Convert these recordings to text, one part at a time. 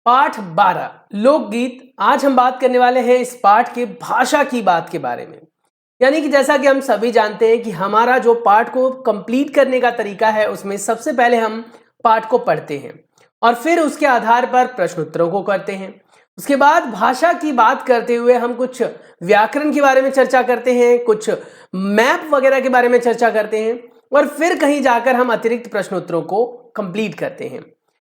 पाठ 12 लोकगीत। आज हम बात करने वाले हैं इस पाठ के भाषा की बात के बारे में। यानी कि जैसा कि हम सभी जानते हैं कि हमारा जो पाठ को कंप्लीट करने का तरीका है उसमें सबसे पहले हम पाठ को पढ़ते हैं और फिर उसके आधार पर प्रश्न उत्तरों को करते हैं। उसके बाद भाषा की बात करते हुए हम कुछ व्याकरण के बारे में चर्चा करते हैं, कुछ मैप वगैरह के बारे में चर्चा करते हैं और फिर कहीं जाकर हम अतिरिक्त प्रश्न उत्तरों को कंप्लीट करते हैं।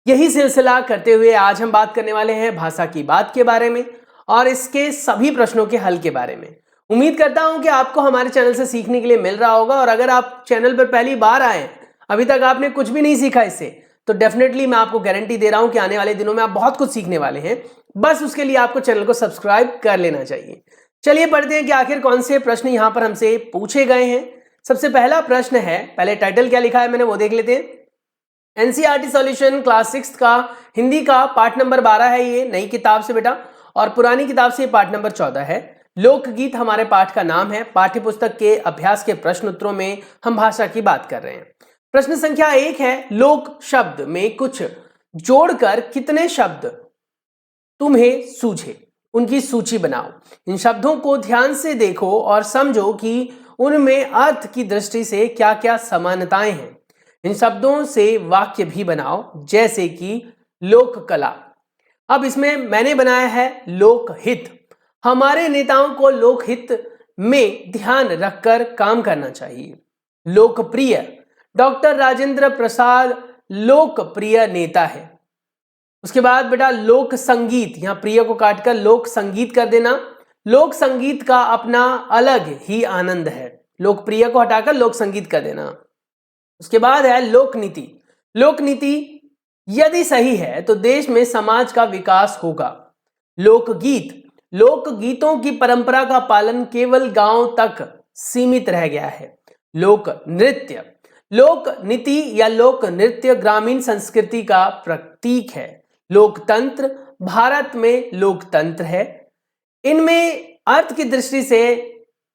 यही सिलसिला करते हुए आज हम बात करने वाले हैं भाषा की बात के बारे में और इसके सभी प्रश्नों के हल के बारे में। उम्मीद करता हूं कि आपको हमारे चैनल से सीखने के लिए मिल रहा होगा और अगर आप चैनल पर पहली बार आए, अभी तक आपने कुछ भी नहीं सीखा इससे, तो डेफिनेटली मैं आपको गारंटी दे रहा हूं कि आने वाले दिनों में आप बहुत कुछ सीखने वाले हैं। बस उसके लिए आपको चैनल को सब्सक्राइब कर लेना चाहिए। चलिए पढ़ते हैं कि आखिर कौन से प्रश्न यहां पर हमसे पूछे गए हैं। सबसे पहला प्रश्न है, पहले टाइटल क्या लिखा है मैंने वो देख लेते हैं। एनसीईआरटी सॉल्यूशन क्लास 6 का हिंदी का पाठ नंबर 12 है, ये नई किताब से बेटा, और पुरानी किताब से पाठ नंबर 14 है। लोकगीत हमारे पाठ का नाम है। पाठ्य पुस्तक के अभ्यास के प्रश्न उत्तरों में हम भाषा की बात कर रहे हैं। प्रश्न संख्या 1 है, लोक शब्द में कुछ जोड़कर कितने शब्द तुम्हें सूझे, उनकी सूची बनाओ। इन शब्दों को ध्यान से देखो और समझो कि उनमें अर्थ की दृष्टि से क्या क्या समानताएं हैं। इन शब्दों से वाक्य भी बनाओ, जैसे कि लोक कला। अब इसमें मैंने बनाया है लोकहित। हमारे नेताओं को लोकहित में ध्यान रखकर काम करना चाहिए। लोकप्रिय, डॉक्टर राजेंद्र प्रसाद लोकप्रिय नेता है। उसके बाद बेटा लोक संगीत, यहां प्रिय को काटकर लोक संगीत कर देना। लोक संगीत का अपना अलग ही आनंद है। लोकप्रिय को हटाकर लोक संगीत कर देना। उसके बाद है लोक नीति। लोक नीति यदि सही है तो देश में समाज का विकास होगा। लोकगीत, लोकगीतों की परंपरा का पालन केवल गांव तक सीमित रह गया है। लोक नृत्य, लोक नीति या लोक नृत्य ग्रामीण संस्कृति का प्रतीक है। लोकतंत्र, भारत में लोकतंत्र है। इनमें अर्थ की दृष्टि से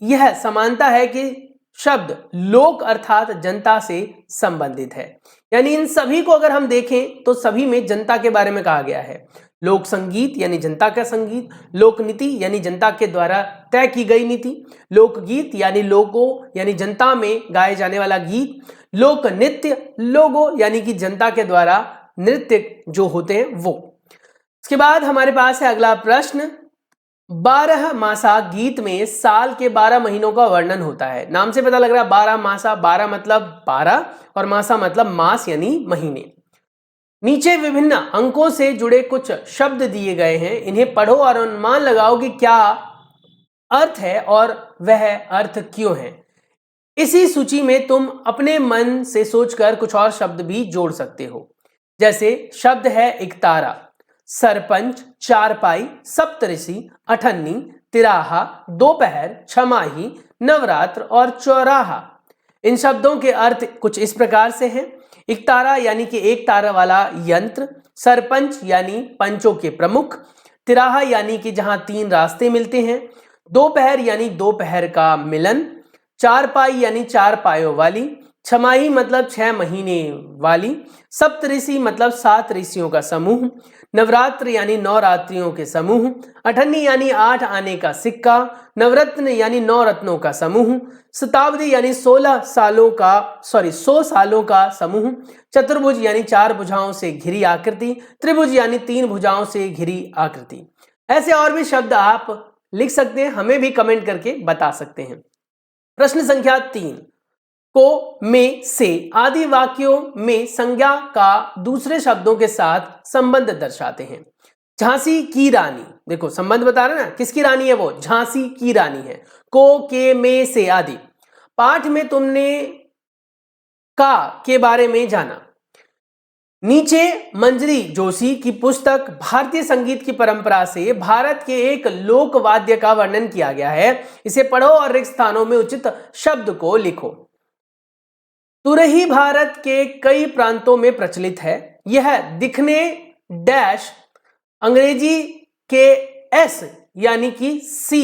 यह समानता है कि शब्द लोक अर्थात जनता से संबंधित है। यानी इन सभी को अगर हम देखें तो सभी में जनता के बारे में कहा गया है। लोक संगीत यानी जनता का संगीत, लोक नीति यानी जनता के द्वारा तय की गई नीति, लोकगीत यानी लोगों यानी जनता में गाए जाने वाला गीत, लोक नृत्य लोगों यानी कि जनता के द्वारा नृत्य जो होते हैं वो। इसके बाद हमारे पास है अगला प्रश्न, 12 मासा गीत में साल के 12 महीनों का वर्णन होता है। नाम से पता लग रहा है 12 मासा, 12 मतलब 12 और मासा मतलब मास यानी महीने। नीचे विभिन्न अंकों से जुड़े कुछ शब्द दिए गए हैं, इन्हें पढ़ो और अनुमान लगाओ कि क्या अर्थ है और वह अर्थ क्यों है। इसी सूची में तुम अपने मन से सोचकर कुछ और शब्द भी जोड़ सकते हो। जैसे शब्द है इकतारा, सरपंच, चारपाई, सप्तऋषि, अठन्नी, तिराहा, दोपहर, छमाही, नवरात्र और चौराहा। इन शब्दों के अर्थ कुछ इस प्रकार से हैं। इकतारा यानी कि एक तारा वाला यंत्र, सरपंच यानी पंचों के प्रमुख, तिराहा यानी कि जहां 3 रास्ते मिलते हैं, दोपहर यानी दोपहर का मिलन, चारपाई यानी 4 पायों वाली, छमाही मतलब 6 महीने वाली, सप्तऋषि मतलब 7 ऋषियों का समूह, नवरात्र यानी 9 रात्रियों के समूह, अठन्नी यानी 8 आने का सिक्का, नवरत्न यानी 9 रत्नों का समूह, शताब्दी यानी 100 सालों का समूह, चतुर्भुज यानी 4 भुजाओं से घिरी आकृति, त्रिभुज यानी 3 भुजाओं से घिरी आकृति। ऐसे और भी शब्द आप लिख सकते हैं, हमें भी कमेंट करके बता सकते हैं। प्रश्न संख्या 3, को, में, से आदि वाक्यों में संज्ञा का दूसरे शब्दों के साथ संबंध दर्शाते हैं। झांसी की रानी, देखो संबंध बता रहे ना, किसकी रानी है वो, झांसी की रानी है। को, के, में, से आदि। पाठ में तुमने का के बारे में जाना। नीचे मंजरी जोशी की पुस्तक भारतीय संगीत की परंपरा से भारत के एक लोक वाद्य का वर्णन किया गया है। इसे पढ़ो और रिक्त स्थानों में उचित शब्द को लिखो। तुरही भारत के कई प्रांतों में प्रचलित है। यह दिखने डैश अंग्रेजी के एस यानी कि सी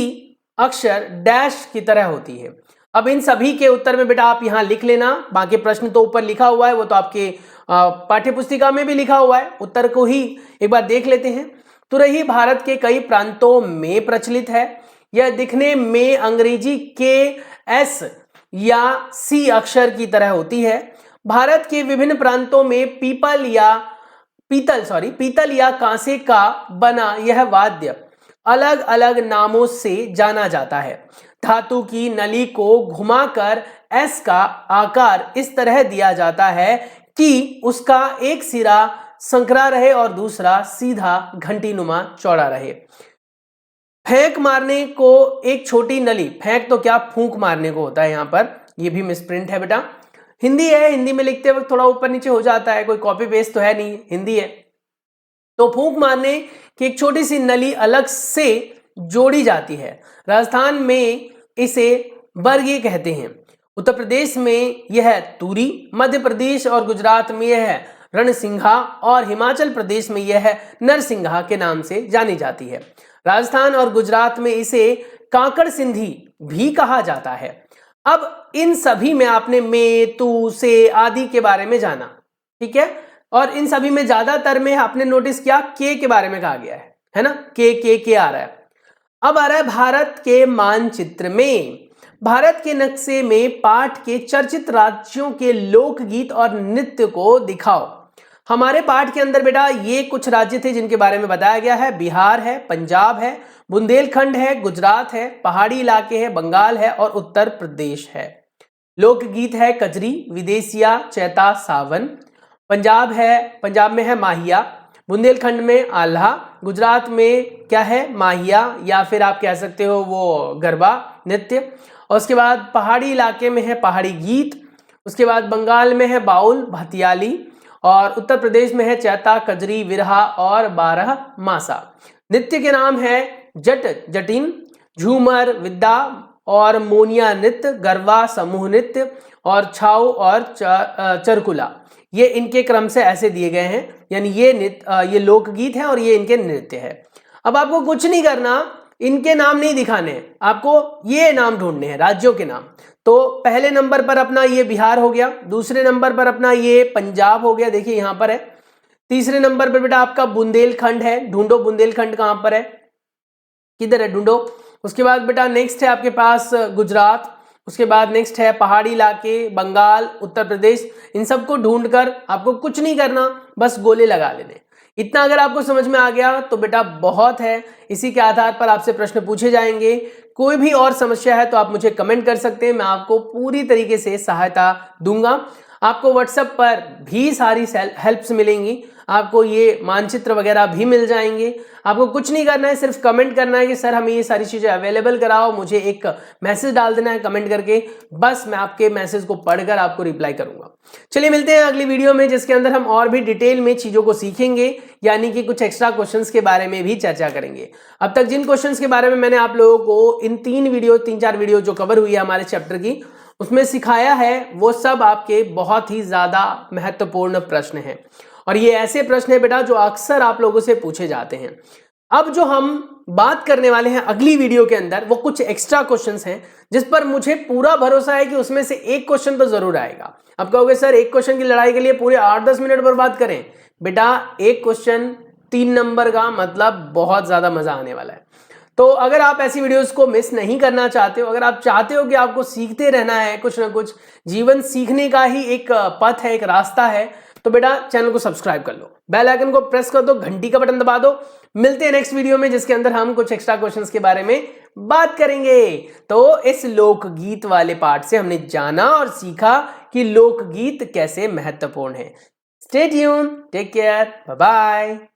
अक्षर डैश की तरह होती है। अब इन सभी के उत्तर में बेटा आप यहां लिख लेना, बाकी प्रश्न तो ऊपर लिखा हुआ है, वो तो आपके पाठ्य पुस्तिका में भी लिखा हुआ है, उत्तर को ही एक बार देख लेते हैं। तुरही भारत के कई प्रांतों में प्रचलित है। यह दिखने में अंग्रेजी के एस या सी अक्षर की तरह होती है। भारत के विभिन्न प्रांतों में पीतल या कांसे का बना यह वाद्य अलग अलग नामों से जाना जाता है। धातु की नली को घुमाकर एस का आकार इस तरह दिया जाता है कि उसका एक सिरा संकरा रहे और दूसरा सीधा घंटीनुमा चौड़ा रहे। फेंक मारने को एक छोटी नली, फेंक तो क्या फूंक मारने को होता है, यहाँ पर ये भी मिसप्रिंट है बेटा। हिंदी है, हिंदी में लिखते वक्त थोड़ा ऊपर नीचे हो जाता है, कोई कॉपी पेस्ट तो है नहीं, हिंदी है। तो फूंक मारने की एक छोटी सी नली अलग से जोड़ी जाती है। राजस्थान में इसे बरगी कहते हैं, उत्तर प्रदेश में यह तूरी, मध्य प्रदेश और गुजरात में यह रणसिंघा और हिमाचल प्रदेश में यह नरसिंघा के नाम से जानी जाती है। राजस्थान और गुजरात में इसे काकड़ सिंधी भी कहा जाता है। अब इन सभी में आपने में, तू, से आदि के बारे में जाना, ठीक है, और इन सभी में ज्यादातर में आपने नोटिस किया के बारे में कहा गया है ना, के आ रहा है। अब आ रहा है भारत के मानचित्र में। भारत के नक्शे में पाठ के चर्चित राज्यों के लोकगीत और नृत्य को दिखाओ। हमारे पाठ के अंदर बेटा ये कुछ राज्य थे जिनके बारे में बताया गया है। बिहार है, पंजाब है, बुंदेलखंड है, गुजरात है, पहाड़ी इलाके है, बंगाल है और उत्तर प्रदेश है। लोकगीत है कजरी, विदेशिया, चैता, सावन। पंजाब में है माहिया, बुंदेलखंड में आल्हा, गुजरात में क्या है माहिया या फिर आप कह सकते हो वो गरबा नृत्य। और उसके बाद पहाड़ी इलाके में है पहाड़ी गीत। उसके बाद बंगाल में है बाउल, भतियाली और उत्तर प्रदेश में है चैता, कजरी, विरहा और बारह मासा। नृत्य के नाम है जट, जटिन, झूमर, विद्या और मोनिया नृत्य, गरबा, समूह नृत्य और छाऊ और चरकुला। ये इनके क्रम से ऐसे दिए गए हैं, यानी ये लोकगीत हैं और ये इनके नृत्य है। अब आपको कुछ नहीं करना, इनके नाम नहीं दिखाने हैं, आपको ये नाम ढूंढने हैं, राज्यों के नाम। तो पहले नंबर पर अपना ये बिहार हो गया, दूसरे नंबर पर अपना ये पंजाब हो गया, देखिए यहां पर है। तीसरे नंबर पर बेटा आपका बुंदेलखंड है, ढूंढो बुंदेलखंड कहां पर है, किधर है ढूंढो। उसके बाद बेटा नेक्स्ट है आपके पास गुजरात। उसके बाद नेक्स्ट है पहाड़ी इलाके, बंगाल, उत्तर प्रदेश। इन सबको ढूंढकर आपको कुछ नहीं करना, बस गोले लगा लेने। इतना अगर आपको समझ में आ गया तो बेटा बहुत है। इसी के आधार पर आपसे प्रश्न पूछे जाएंगे। कोई भी और समस्या है तो आप मुझे कमेंट कर सकते हैं, मैं आपको पूरी तरीके से सहायता दूंगा। आपको व्हाट्सएप पर भी सारी हेल्प्स मिलेंगी, आपको ये मानचित्र वगैरह भी मिल जाएंगे। आपको कुछ नहीं करना है, सिर्फ कमेंट करना है कि सर हमें ये सारी चीजें अवेलेबल कराओ, मुझे एक मैसेज डाल देना है कमेंट करके, बस मैं आपके मैसेज को पढ़कर आपको रिप्लाई करूंगा। चलिए मिलते हैं अगली वीडियो में, जिसके अंदर हम और भी डिटेल में चीजों को सीखेंगे, यानी कि कुछ एक्स्ट्रा क्वेश्चंस के बारे में भी चर्चा करेंगे। अब तक जिन क्वेश्चंस के बारे में मैंने आप लोगों को इन 3-4 वीडियो जो कवर हुई है हमारे चैप्टर की, उसमें सिखाया है, वो सब आपके बहुत ही ज्यादा महत्वपूर्ण प्रश्न हैं। और ये ऐसे प्रश्न है बेटा जो अक्सर आप लोगों से पूछे जाते हैं। अब जो हम बात करने वाले हैं अगली वीडियो के अंदर, वो कुछ एक्स्ट्रा क्वेश्चंस हैं जिस पर मुझे पूरा भरोसा है कि उसमें से एक क्वेश्चन तो जरूर आएगा। अब कहोगे सर एक क्वेश्चन की लड़ाई के लिए पूरे 8-10 मिनट बर्बाद करें? बेटा एक क्वेश्चन 3 नंबर का, मतलब बहुत ज्यादा मजा आने वाला है। तो अगर आप ऐसी वीडियोस को मिस नहीं करना चाहते हो, अगर आप चाहते हो कि आपको सीखते रहना है, कुछ ना कुछ जीवन सीखने का ही एक पथ है, एक रास्ता है, तो बेटा चैनल को सब्सक्राइब कर लो, बेल आइकन को प्रेस कर दो, घंटी का बटन दबा दो। मिलते हैं नेक्स्ट वीडियो में, जिसके अंदर हम कुछ एक्स्ट्रा क्वेश्चंस के बारे में बात करेंगे। तो इस लोकगीत वाले पार्ट से हमने जाना और सीखा कि लोकगीत कैसे महत्वपूर्ण है। Stay tune, take care, bye bye.